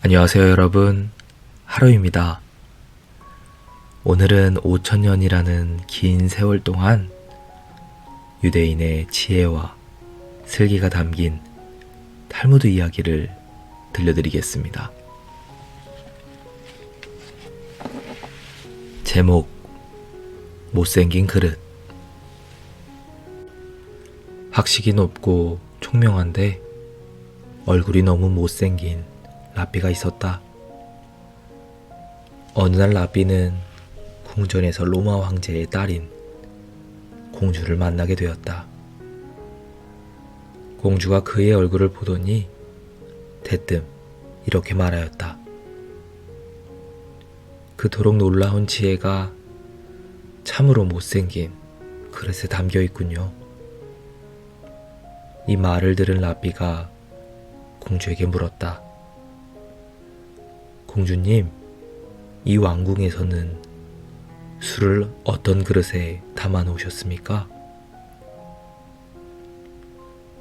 안녕하세요 여러분, 하루입니다. 오늘은 5천년이라는 긴 세월 동안 유대인의 지혜와 슬기가 담긴 탈무드 이야기를 들려드리겠습니다. 제목, 못생긴 그릇. 학식이 높고 총명한데 얼굴이 너무 못생긴 라삐가 있었다. 어느 날 라삐는 궁전에서 로마 황제의 딸인 공주를 만나게 되었다. 공주가 그의 얼굴을 보더니 대뜸 이렇게 말하였다. 그토록 놀라운 지혜가 참으로 못생긴 그릇에 담겨 있군요. 이 말을 들은 라삐가 공주에게 물었다. 공주님, 이 왕궁에서는 술을 어떤 그릇에 담아 놓으셨습니까?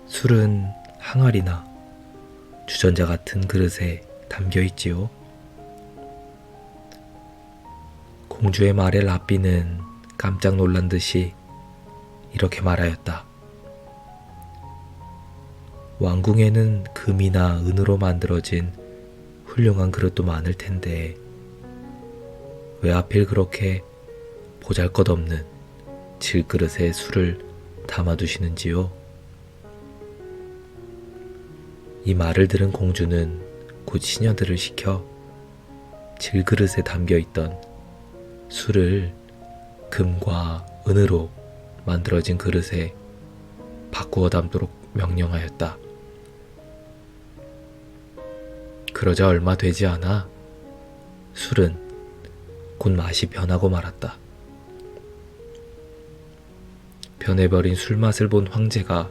술은 항아리나 주전자 같은 그릇에 담겨 있지요. 공주의 말에 라삐는 깜짝 놀란 듯이 이렇게 말하였다. 왕궁에는 금이나 은으로 만들어진 훌륭한 그릇도 많을 텐데 왜 하필 그렇게 보잘것없는 질그릇에 술을 담아두시는지요? 이 말을 들은 공주는 곧 시녀들을 시켜 질그릇에 담겨있던 술을 금과 은으로 만들어진 그릇에 바꾸어 담도록 명령하였다. 그러자 얼마 되지 않아 술은 곧 맛이 변하고 말았다. 변해버린 술맛을 본 황제가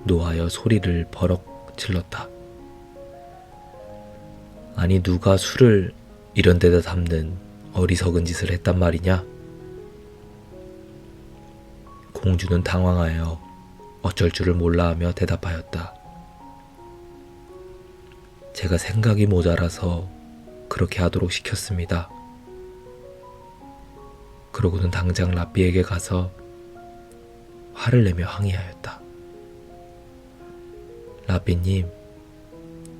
노하여 소리를 버럭 질렀다. 아니 누가 술을 이런 데다 담는 어리석은 짓을 했단 말이냐? 공주는 당황하여 어쩔 줄을 몰라하며 대답하였다. 제가 생각이 모자라서 그렇게 하도록 시켰습니다. 그러고는 당장 라삐에게 가서 화를 내며 항의하였다. 라삐님,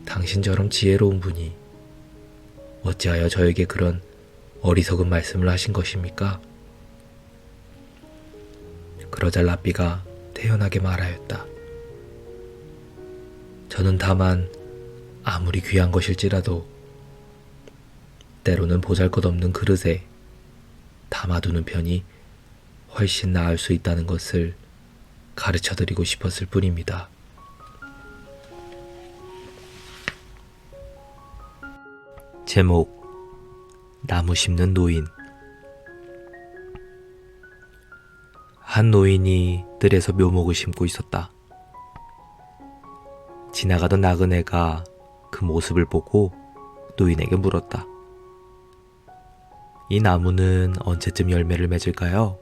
당신처럼 지혜로운 분이 어찌하여 저에게 그런 어리석은 말씀을 하신 것입니까? 그러자 라삐가 태연하게 말하였다. 저는 다만 아무리 귀한 것일지라도 때로는 보잘것없는 그릇에 담아두는 편이 훨씬 나을 수 있다는 것을 가르쳐드리고 싶었을 뿐입니다. 제목, 나무 심는 노인. 한 노인이 뜰에서 묘목을 심고 있었다. 지나가던 나그네가 그 모습을 보고 노인에게 물었다. 이 나무는 언제쯤 열매를 맺을까요?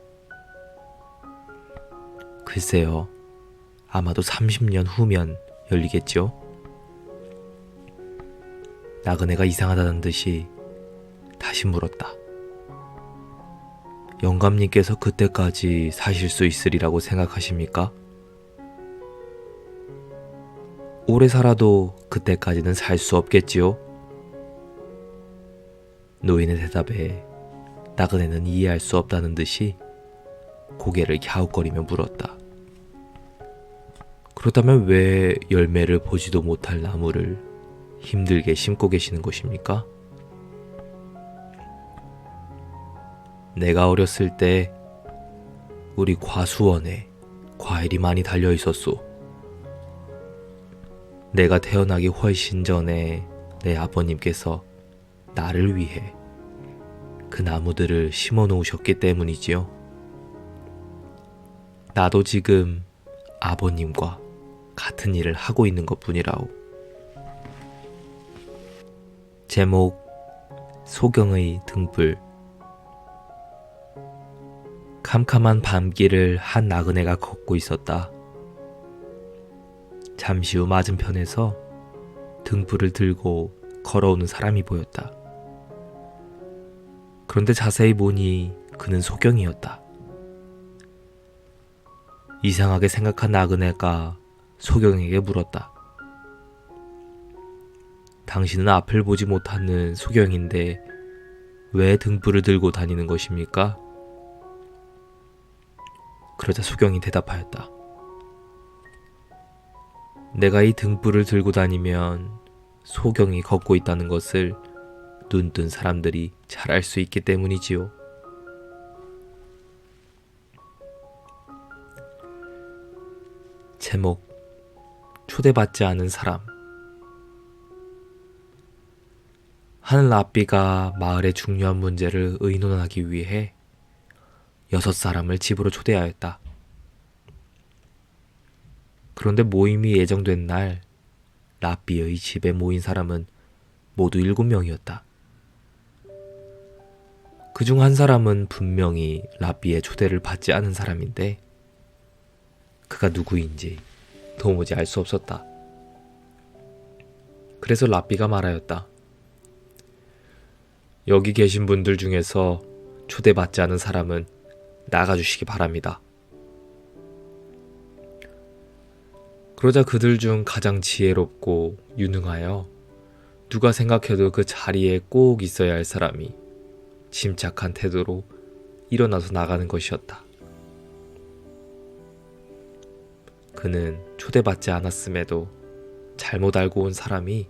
글쎄요, 아마도 30년 후면 열리겠죠? 나그네가 이상하다는 듯이 다시 물었다. 영감님께서 그때까지 사실 수 있으리라고 생각하십니까? 오래 살아도 그때까지는 살 수 없겠지요? 노인의 대답에 나그네는 이해할 수 없다는 듯이 고개를 갸웃거리며 물었다. 그렇다면 왜 열매를 보지도 못할 나무를 힘들게 심고 계시는 것입니까? 내가 어렸을 때 우리 과수원에 과일이 많이 달려 있었소. 내가 태어나기 훨씬 전에 내 아버님께서 나를 위해 그 나무들을 심어 놓으셨기 때문이지요. 나도 지금 아버님과 같은 일을 하고 있는 것 뿐이라오. 제목, 소경의 등불. 캄캄한 밤길을 한 나그네가 걷고 있었다. 잠시 후 맞은편에서 등불을 들고 걸어오는 사람이 보였다. 그런데 자세히 보니 그는 소경이었다. 이상하게 생각한 나그네가 소경에게 물었다. 당신은 앞을 보지 못하는 소경인데 왜 등불을 들고 다니는 것입니까? 그러자 소경이 대답하였다. 내가 이 등불을 들고 다니면 소경이 걷고 있다는 것을 눈뜬 사람들이 잘 알 수 있기 때문이지요. 제목, 초대받지 않은 사람. 한 랍비가 마을의 중요한 문제를 의논하기 위해 6사람을 집으로 초대하였다. 그런데 모임이 예정된 날 랍비의 집에 모인 사람은 모두 7명이었다. 그중 한 사람은 분명히 랍비의 초대를 받지 않은 사람인데 그가 누구인지 도무지 알 수 없었다. 그래서 랍비가 말하였다. 여기 계신 분들 중에서 초대받지 않은 사람은 나가주시기 바랍니다. 그러자 그들 중 가장 지혜롭고 유능하여 누가 생각해도 그 자리에 꼭 있어야 할 사람이 침착한 태도로 일어나서 나가는 것이었다. 그는 초대받지 않았음에도 잘못 알고 온 사람이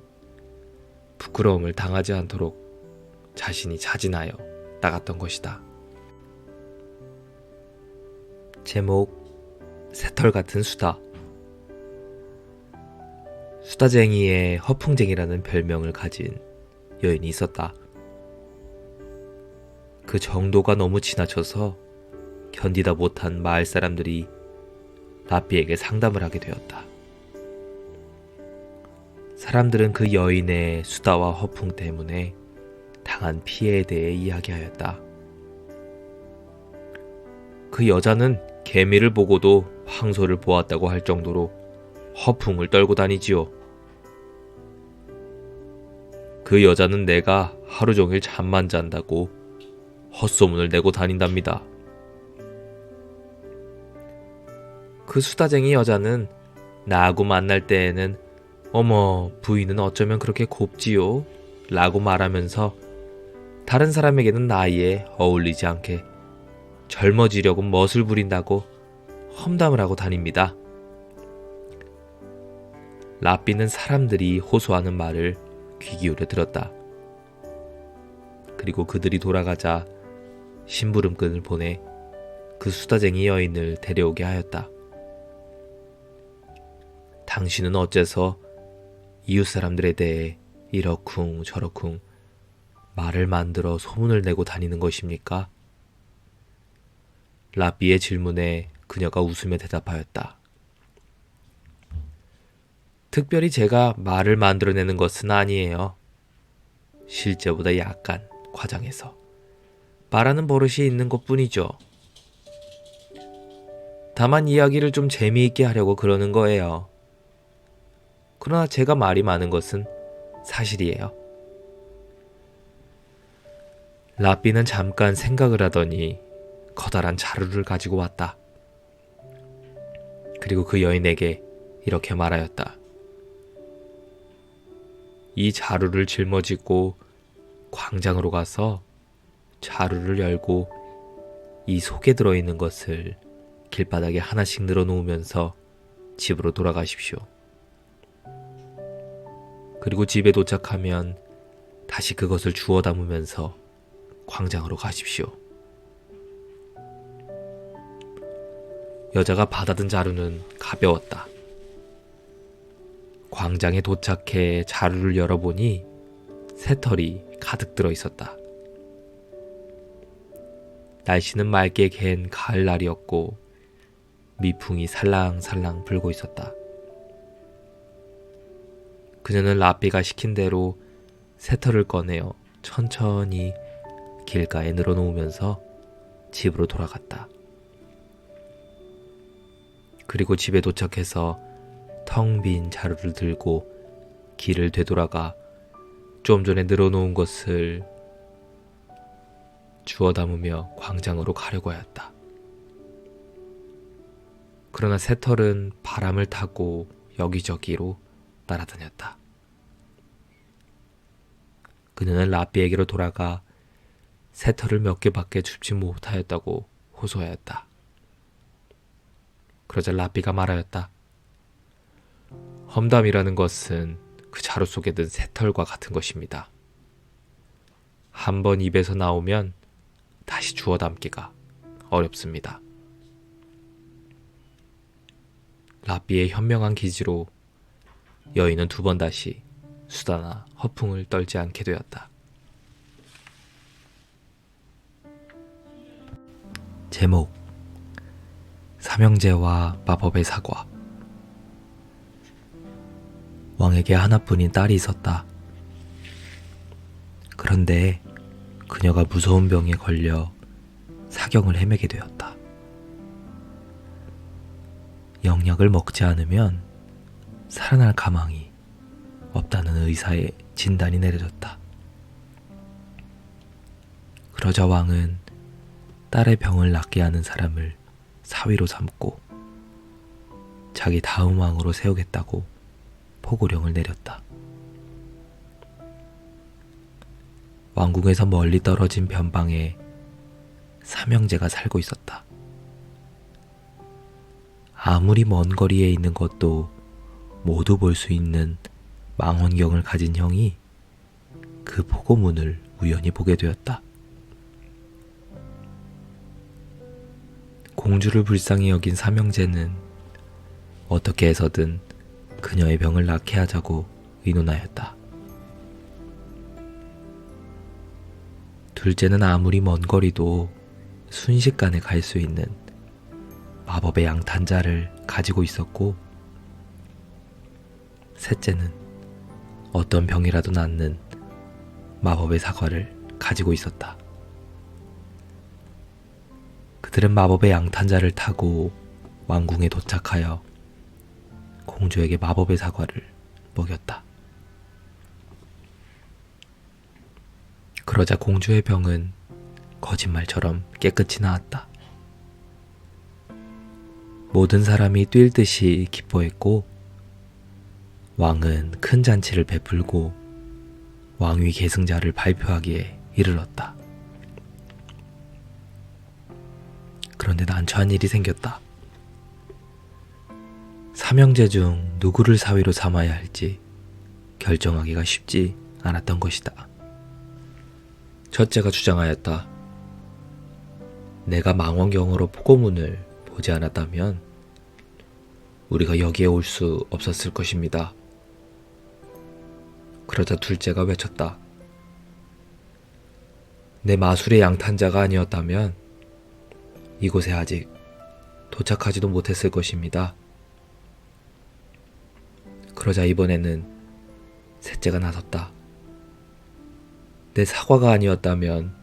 부끄러움을 당하지 않도록 자신이 자진하여 나갔던 것이다. 제목, 새털 같은 수다. 수다쟁이의 허풍쟁이라는 별명을 가진 여인이 있었다. 그 정도가 너무 지나쳐서 견디다 못한 마을 사람들이 랍비에게 상담을 하게 되었다. 사람들은 그 여인의 수다와 허풍 때문에 당한 피해에 대해 이야기하였다. 그 여자는 개미를 보고도 황소를 보았다고 할 정도로 허풍을 떨고 다니지요. 그 여자는 내가 하루 종일 잠만 잔다고 헛소문을 내고 다닌답니다. 그 수다쟁이 여자는 나하고 만날 때에는 어머, 부인은 어쩌면 그렇게 곱지요? 라고 말하면서 다른 사람에게는 나이에 어울리지 않게 젊어지려고 멋을 부린다고 험담을 하고 다닙니다. 랍비는 사람들이 호소하는 말을 귀 기울여 들었다. 그리고 그들이 돌아가자 심부름꾼을 보내 그 수다쟁이 여인을 데려오게 하였다. 당신은 어째서 이웃 사람들에 대해 이러쿵 저러쿵 말을 만들어 소문을 내고 다니는 것입니까? 랍비의 질문에 그녀가 웃으며 대답하였다. 특별히 제가 말을 만들어내는 것은 아니에요. 실제보다 약간 과장해서 말하는 버릇이 있는 것뿐이죠. 다만 이야기를 좀 재미있게 하려고 그러는 거예요. 그러나 제가 말이 많은 것은 사실이에요. 랍비는 잠깐 생각을 하더니 커다란 자루를 가지고 왔다. 그리고 그 여인에게 이렇게 말하였다. 이 자루를 짊어지고 광장으로 가서 자루를 열고 이 속에 들어있는 것을 길바닥에 하나씩 늘어놓으면서 집으로 돌아가십시오. 그리고 집에 도착하면 다시 그것을 주워 담으면서 광장으로 가십시오. 여자가 받아든 자루는 가벼웠다. 광장에 도착해 자루를 열어보니 새털이 가득 들어있었다. 날씨는 맑게 갠 가을날이었고 미풍이 살랑살랑 불고 있었다. 그녀는 랍비가 시킨 대로 새털을 꺼내어 천천히 길가에 늘어놓으면서 집으로 돌아갔다. 그리고 집에 도착해서 텅 빈 자루를 들고 길을 되돌아가 좀 전에 늘어놓은 것을 주워 담으며 광장으로 가려고 하였다. 그러나 새털은 바람을 타고 여기저기로 날아다녔다. 그녀는 라삐에게로 돌아가 새털을 몇 개밖에 줍지 못하였다고 호소하였다. 그러자 라삐가 말하였다. 험담이라는 것은 그 자루 속에 든 새털과 같은 것입니다. 한 번 입에서 나오면 다시 주워 담기가 어렵습니다. 라삐의 현명한 기지로 여인은 두 번 다시 수다나 허풍을 떨지 않게 되었다. 제목 삼형제와 마법의 사과. 왕에게 하나뿐인 딸이 있었다. 그런데 그녀가 무서운 병에 걸려 사경을 헤매게 되었다. 영약을 먹지 않으면 살아날 가망이 없다는 의사의 진단이 내려졌다. 그러자 왕은 딸의 병을 낫게 하는 사람을 사위로 삼고 자기 다음 왕으로 세우겠다고 포고령을 내렸다. 왕궁에서 멀리 떨어진 변방에 삼형제가 살고 있었다. 아무리 먼 거리에 있는 것도 모두 볼 수 있는 망원경을 가진 형이 그 포고문을 우연히 보게 되었다. 공주를 불쌍히 여긴 삼형제는 어떻게 해서든 그녀의 병을 낫게 하자고 의논하였다. 둘째는 아무리 먼 거리도 순식간에 갈 수 있는 마법의 양탄자를 가지고 있었고, 셋째는 어떤 병이라도 낫는 마법의 사과를 가지고 있었다. 그들은 마법의 양탄자를 타고 왕궁에 도착하여 공주에게 마법의 사과를 먹였다. 그러자 공주의 병은 거짓말처럼 깨끗이 나았다. 모든 사람이 뛸 듯이 기뻐했고, 왕은 큰 잔치를 베풀고 왕위 계승자를 발표하기에 이르렀다. 그런데 난처한 일이 생겼다. 삼형제 중 누구를 사위로 삼아야 할지 결정하기가 쉽지 않았던 것이다. 첫째가 주장하였다. 내가 망원경으로 포고문을 보지 않았다면 우리가 여기에 올 수 없었을 것입니다. 그러자 둘째가 외쳤다. 내 마술의 양탄자가 아니었다면 이곳에 아직 도착하지도 못했을 것입니다. 그러자 이번에는 셋째가 나섰다. 내 사과가 아니었다면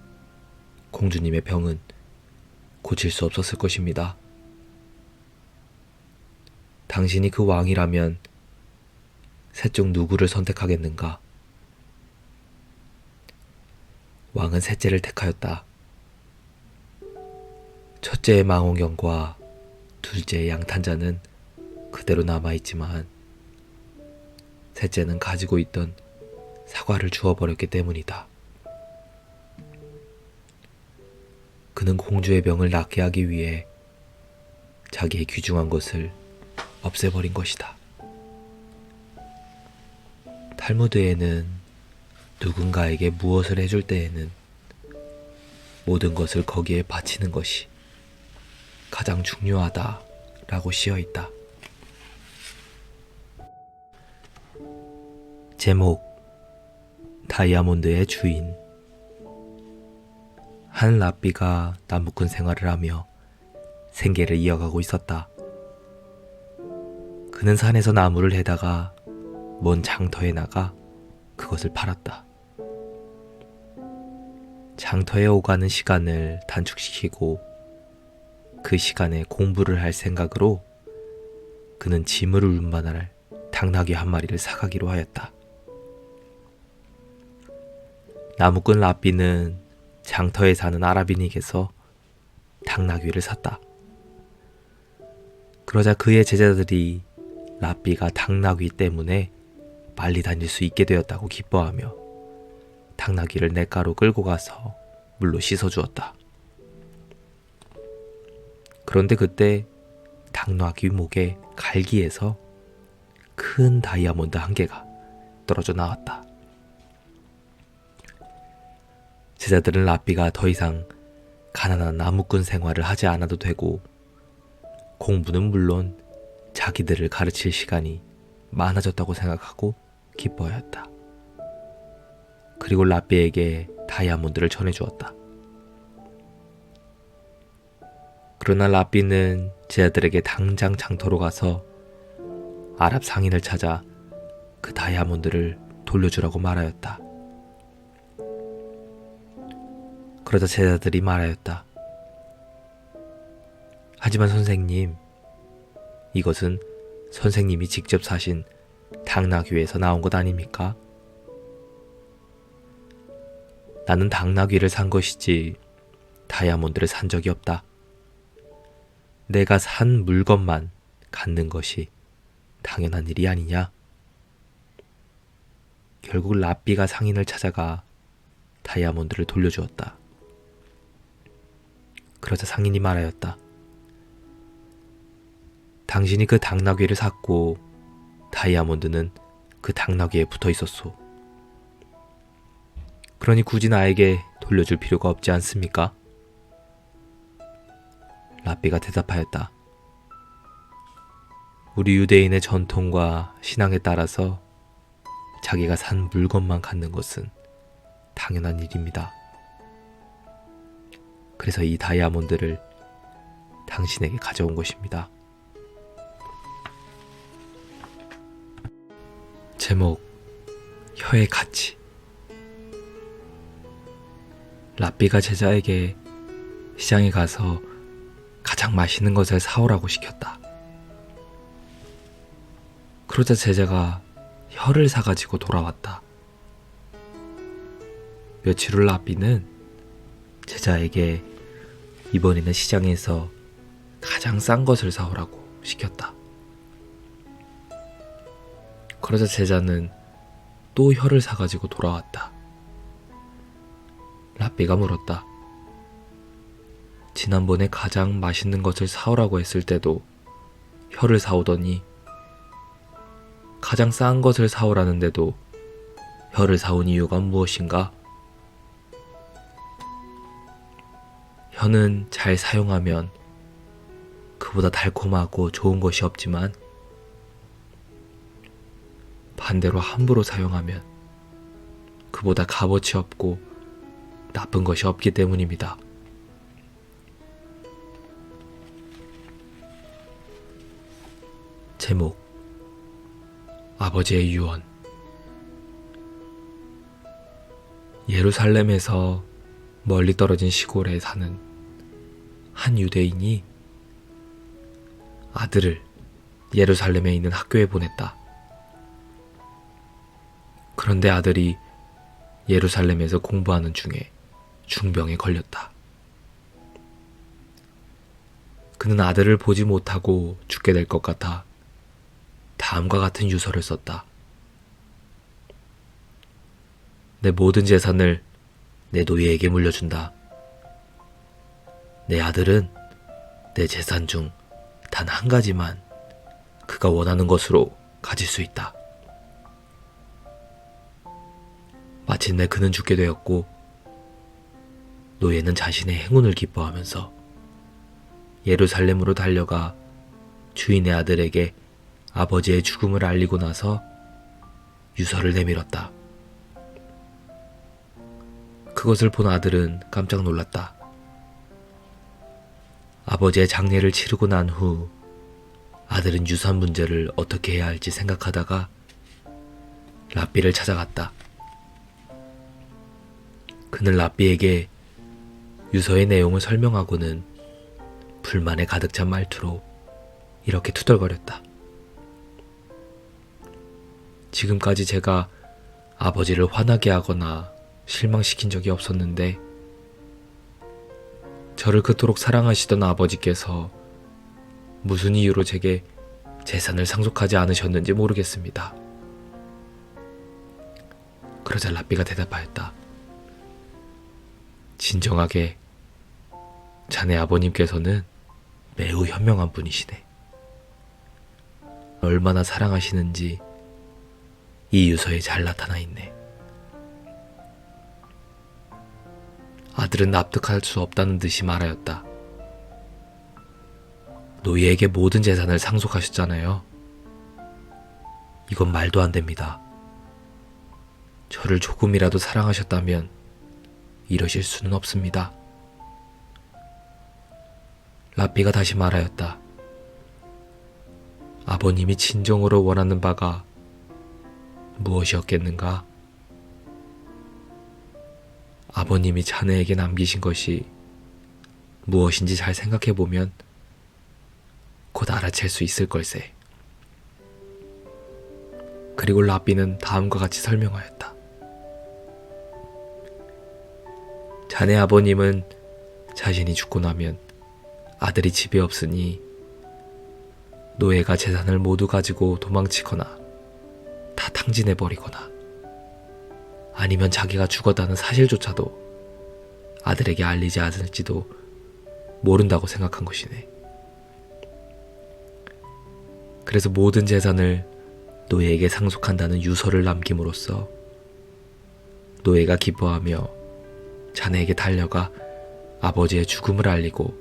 공주님의 병은 고칠 수 없었을 것입니다. 당신이 그 왕이라면 셋 중 누구를 선택하겠는가? 왕은 셋째를 택하였다. 첫째의 망원경과 둘째의 양탄자는 그대로 남아있지만 셋째는 가지고 있던 사과를 주워버렸기 때문이다. 그는 공주의 병을 낫게 하기 위해 자기의 귀중한 것을 없애버린 것이다. 탈무드에는 누군가에게 무엇을 해줄 때에는 모든 것을 거기에 바치는 것이 가장 중요하다라고 씌어 있다. 제목 다이아몬드의 주인. 한 라삐가 나무꾼 생활을 하며 생계를 이어가고 있었다. 그는 산에서 나무를 해다가 먼 장터에 나가 그것을 팔았다. 장터에 오가는 시간을 단축시키고 그 시간에 공부를 할 생각으로 그는 짐을 운반할 당나귀 한 마리를 사가기로 하였다. 나무꾼 라삐는 장터에 사는 아라비닉에서 당나귀를 샀다. 그러자 그의 제자들이 라삐가 당나귀 때문에 빨리 다닐 수 있게 되었다고 기뻐하며 당나귀를 냇가로 끌고 가서 물로 씻어주었다. 그런데 그때 당나귀 목에 갈기에서 큰 다이아몬드 한 개가 떨어져 나왔다. 제자들은 라삐가 더 이상 가난한 나무꾼 생활을 하지 않아도 되고 공부는 물론 자기들을 가르칠 시간이 많아졌다고 생각하고 기뻐하였다. 그리고 라삐에게 다이아몬드를 전해주었다. 그러나 라삐는 제자들에게 당장 장터로 가서 아랍 상인을 찾아 그 다이아몬드를 돌려주라고 말하였다. 그러자 제자들이 말하였다. 하지만 선생님, 이것은 선생님이 직접 사신 당나귀에서 나온 것 아닙니까? 나는 당나귀를 산 것이지 다이아몬드를 산 적이 없다. 내가 산 물건만 갖는 것이 당연한 일이 아니냐? 결국 라삐가 상인을 찾아가 다이아몬드를 돌려주었다. 그러자 상인이 말하였다. 당신이 그 당나귀를 샀고 다이아몬드는 그 당나귀에 붙어 있었소. 그러니 굳이 나에게 돌려줄 필요가 없지 않습니까? 라삐가 대답하였다. 우리 유대인의 전통과 신앙에 따라서 자기가 산 물건만 갖는 것은 당연한 일입니다. 그래서 이 다이아몬드를 당신에게 가져온 것입니다. 제목, 혀의 가치. 라삐가 제자에게 시장에 가서 가장 맛있는 것을 사오라고 시켰다. 그러자 제자가 혀를 사가지고 돌아왔다. 며칠 후 라삐는 제자에게 이번에는 시장에서 가장 싼 것을 사오라고 시켰다. 그러자 제자는 또 혀를 사가지고 돌아왔다. 라삐가 물었다. 지난번에 가장 맛있는 것을 사오라고 했을 때도 혀를 사오더니 가장 싼 것을 사오라는데도 혀를 사온 이유가 무엇인가? 혀는 잘 사용하면 그보다 달콤하고 좋은 것이 없지만 반대로 함부로 사용하면 그보다 값어치 없고 나쁜 것이 없기 때문입니다. 제목, 아버지의 유언. 예루살렘에서 멀리 떨어진 시골에 사는 한 유대인이 아들을 예루살렘에 있는 학교에 보냈다. 그런데 아들이 예루살렘에서 공부하는 중에 중병에 걸렸다. 그는 아들을 보지 못하고 죽게 될 것 같아 다음과 같은 유서를 썼다. 내 모든 재산을 내 노예에게 물려준다. 내 아들은 내 재산 중 단 한 가지만 그가 원하는 것으로 가질 수 있다. 마침내 그는 죽게 되었고 노예는 자신의 행운을 기뻐하면서 예루살렘으로 달려가 주인의 아들에게 아버지의 죽음을 알리고 나서 유서를 내밀었다. 그것을 본 아들은 깜짝 놀랐다. 아버지의 장례를 치르고 난 후 아들은 유산 문제를 어떻게 해야 할지 생각하다가 라삐를 찾아갔다. 그는 라삐에게 유서의 내용을 설명하고는 불만에 가득 찬 말투로 이렇게 투덜거렸다. 지금까지 제가 아버지를 화나게 하거나 실망시킨 적이 없었는데 저를 그토록 사랑하시던 아버지께서 무슨 이유로 제게 재산을 상속하지 않으셨는지 모르겠습니다. 그러자 라삐가 대답하였다. 진정하게 자네 아버님께서는 매우 현명한 분이시네. 얼마나 사랑하시는지 이 유서에 잘 나타나 있네. 아들은 납득할 수 없다는 듯이 말하였다. 노예에게 모든 재산을 상속하셨잖아요. 이건 말도 안 됩니다. 저를 조금이라도 사랑하셨다면 이러실 수는 없습니다. 라삐가 다시 말하였다. 아버님이 진정으로 원하는 바가 무엇이었겠는가? 아버님이 자네에게 남기신 것이 무엇인지 잘 생각해보면 곧 알아챌 수 있을 걸세. 그리고 라삐는 다음과 같이 설명하였다. 자네 아버님은 자신이 죽고 나면 아들이 집에 없으니 노예가 재산을 모두 가지고 도망치거나 다 탕진해버리거나 아니면 자기가 죽었다는 사실조차도 아들에게 알리지 않을지도 모른다고 생각한 것이네. 그래서 모든 재산을 노예에게 상속한다는 유서를 남김으로써 노예가 기뻐하며 자네에게 달려가 아버지의 죽음을 알리고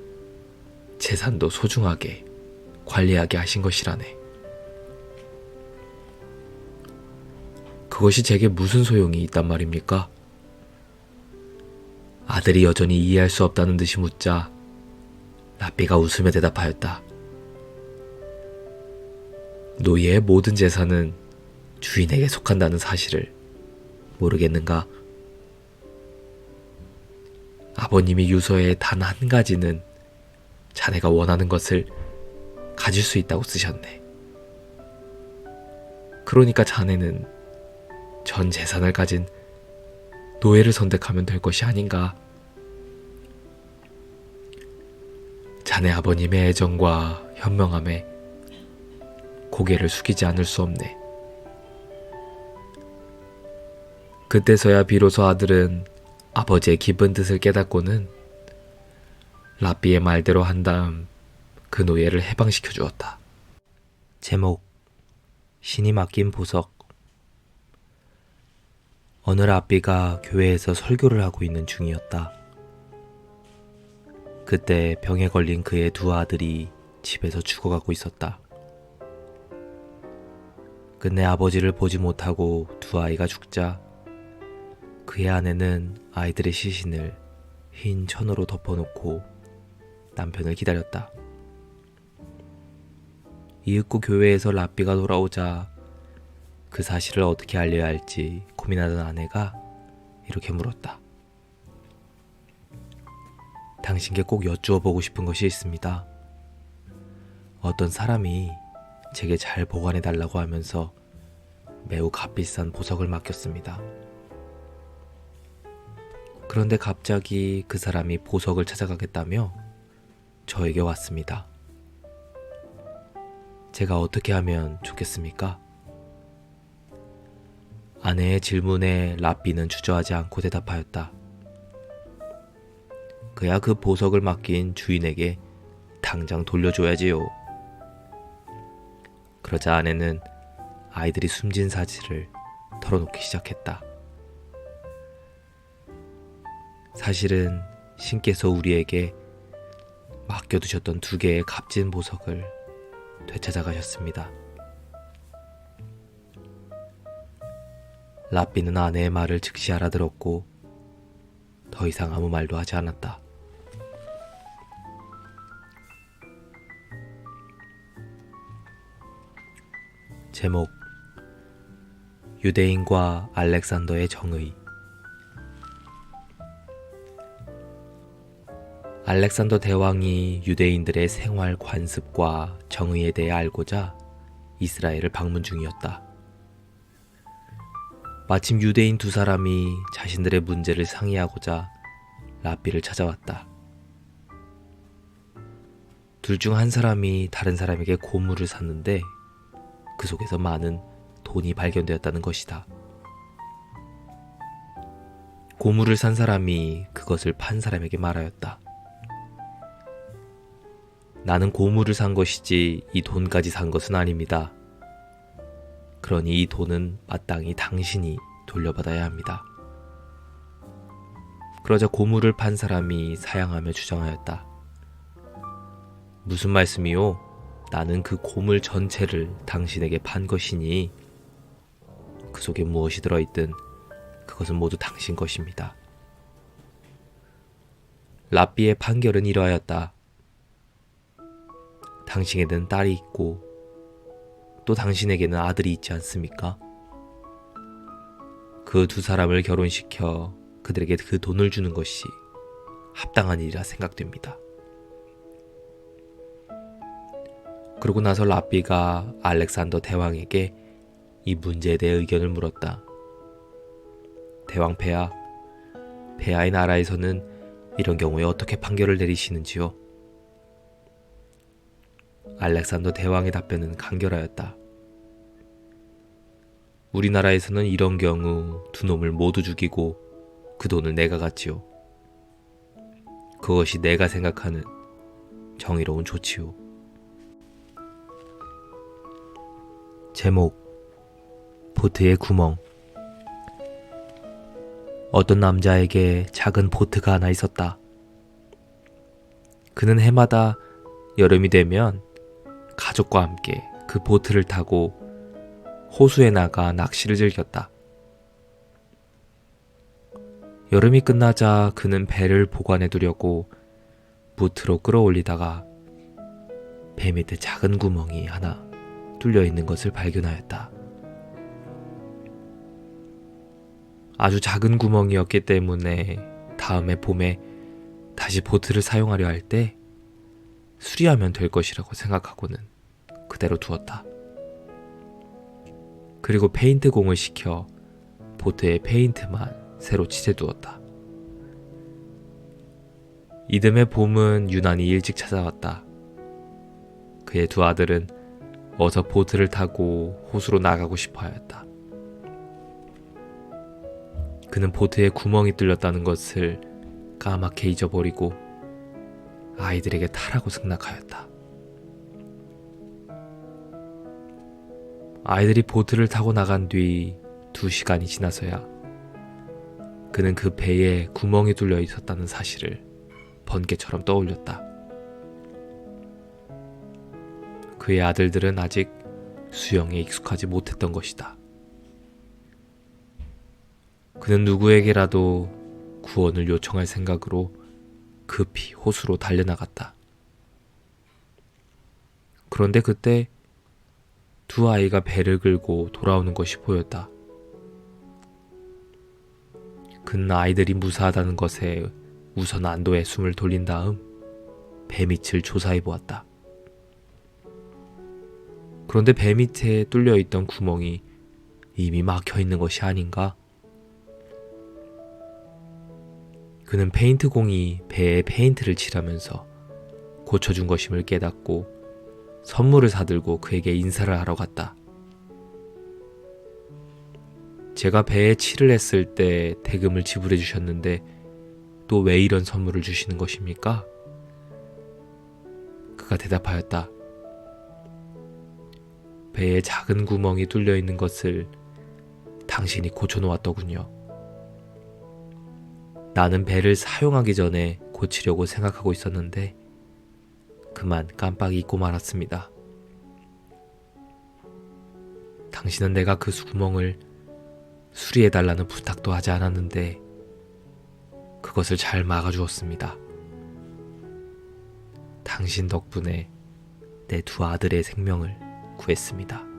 재산도 소중하게 관리하게 하신 것이라네. 그것이 제게 무슨 소용이 있단 말입니까? 아들이 여전히 이해할 수 없다는 듯이 묻자 라삐가 웃으며 대답하였다. 노예의 모든 재산은 주인에게 속한다는 사실을 모르겠는가? 아버님이 유서에 단 한 가지는 자네가 원하는 것을 가질 수 있다고 쓰셨네. 그러니까 자네는 전 재산을 가진 노예를 선택하면 될 것이 아닌가? 자네 아버님의 애정과 현명함에 고개를 숙이지 않을 수 없네. 그때서야 비로소 아들은 아버지의 깊은 뜻을 깨닫고는 라삐의 말대로 한 다음 그 노예를 해방시켜 주었다. 제목 신이 맡긴 보석. 어느 라삐가 교회에서 설교를 하고 있는 중이었다. 그때 병에 걸린 그의 두 아들이 집에서 죽어가고 있었다. 끝내 아버지를 보지 못하고 두 아이가 죽자 그의 아내는 아이들의 시신을 흰 천으로 덮어놓고 남편을 기다렸다. 이윽고 교회에서 라삐가 돌아오자 그 사실을 어떻게 알려야 할지 고민하던 아내가 이렇게 물었다. 당신께 꼭 여쭈어 보고 싶은 것이 있습니다. 어떤 사람이 제게 잘 보관해 달라고 하면서 매우 값비싼 보석을 맡겼습니다. 그런데 갑자기 그 사람이 보석을 찾아가겠다며 저에게 왔습니다. 제가 어떻게 하면 좋겠습니까? 아내의 질문에 라삐는 주저하지 않고 대답하였다. 그야 그 보석을 맡긴 주인에게 당장 돌려줘야지요. 그러자 아내는 아이들이 숨진 사실을 털어놓기 시작했다. 사실은 신께서 우리에게 맡겨두셨던 2개의 값진 보석을 되찾아가셨습니다. 라삐는 아내의 말을 즉시 알아들었고 더 이상 아무 말도 하지 않았다. 제목 유대인과 알렉산더의 정의. 알렉산더 대왕이 유대인들의 생활 관습과 정의에 대해 알고자 이스라엘을 방문 중이었다. 마침 유대인 두 사람이 자신들의 문제를 상의하고자 랍비를 찾아왔다. 둘 중 한 사람이 다른 사람에게 고물을 샀는데 그 속에서 많은 돈이 발견되었다는 것이다. 고물을 산 사람이 그것을 판 사람에게 말하였다. 나는 고물을 산 것이지 이 돈까지 산 것은 아닙니다. 그러니 이 돈은 마땅히 당신이 돌려받아야 합니다. 그러자 고물을 판 사람이 사양하며 주장하였다. 무슨 말씀이요? 나는 그 고물 전체를 당신에게 판 것이니 그 속에 무엇이 들어있든 그것은 모두 당신 것입니다. 랍비의 판결은 이러하였다. 당신에게는 딸이 있고 또 당신에게는 아들이 있지 않습니까? 그 두 사람을 결혼시켜 그들에게 그 돈을 주는 것이 합당한 일이라 생각됩니다. 그러고 나서 랍비가 알렉산더 대왕에게 이 문제에 대해 의견을 물었다. 대왕 폐하, 폐하의 나라에서는 이런 경우에 어떻게 판결을 내리시는지요? 알렉산더 대왕의 답변은 간결하였다. 우리나라에서는 이런 경우 두 놈을 모두 죽이고 그 돈을 내가 갖지요. 그것이 내가 생각하는 정의로운 조치요. 제목 보트의 구멍. 어떤 남자에게 작은 보트가 하나 있었다. 그는 해마다 여름이 되면 가족과 함께 그 보트를 타고 호수에 나가 낚시를 즐겼다. 여름이 끝나자 그는 배를 보관해 두려고 보트로 끌어올리다가 배 밑에 작은 구멍이 하나 뚫려 있는 것을 발견하였다. 아주 작은 구멍이었기 때문에 다음에 봄에 다시 보트를 사용하려 할 때 수리하면 될 것이라고 생각하고는 그대로 두었다. 그리고 페인트 공을 시켜 보트에 페인트만 새로 칠해두었다. 이듬해 봄은 유난히 일찍 찾아왔다. 그의 두 아들은 어서 보트를 타고 호수로 나가고 싶어 하였다. 그는 보트에 구멍이 뚫렸다는 것을 까맣게 잊어버리고 아이들에게 타라고 승낙하였다. 아이들이 보트를 타고 나간 뒤 2시간이 지나서야 그는 그 배에 구멍이 뚫려 있었다는 사실을 번개처럼 떠올렸다. 그의 아들들은 아직 수영에 익숙하지 못했던 것이다. 그는 누구에게라도 구원을 요청할 생각으로 급히 호수로 달려나갔다. 그런데 그때 두 아이가 배를 끌고 돌아오는 것이 보였다. 그는 아이들이 무사하다는 것에 우선 안도의 숨을 돌린 다음 배 밑을 조사해 보았다. 그런데 배 밑에 뚫려 있던 구멍이 이미 막혀 있는 것이 아닌가? 그는 페인트 공이 배에 페인트를 칠하면서 고쳐준 것임을 깨닫고 선물을 사들고 그에게 인사를 하러 갔다. 제가 배에 칠을 했을 때 대금을 지불해 주셨는데 또 왜 이런 선물을 주시는 것입니까? 그가 대답하였다. 배에 작은 구멍이 뚫려 있는 것을 당신이 고쳐놓았더군요. 나는 배를 사용하기 전에 고치려고 생각하고 있었는데 그만 깜빡 잊고 말았습니다. 당신은 내가 그 구멍을 수리해달라는 부탁도 하지 않았는데 그것을 잘 막아주었습니다. 당신 덕분에 내 두 아들의 생명을 구했습니다.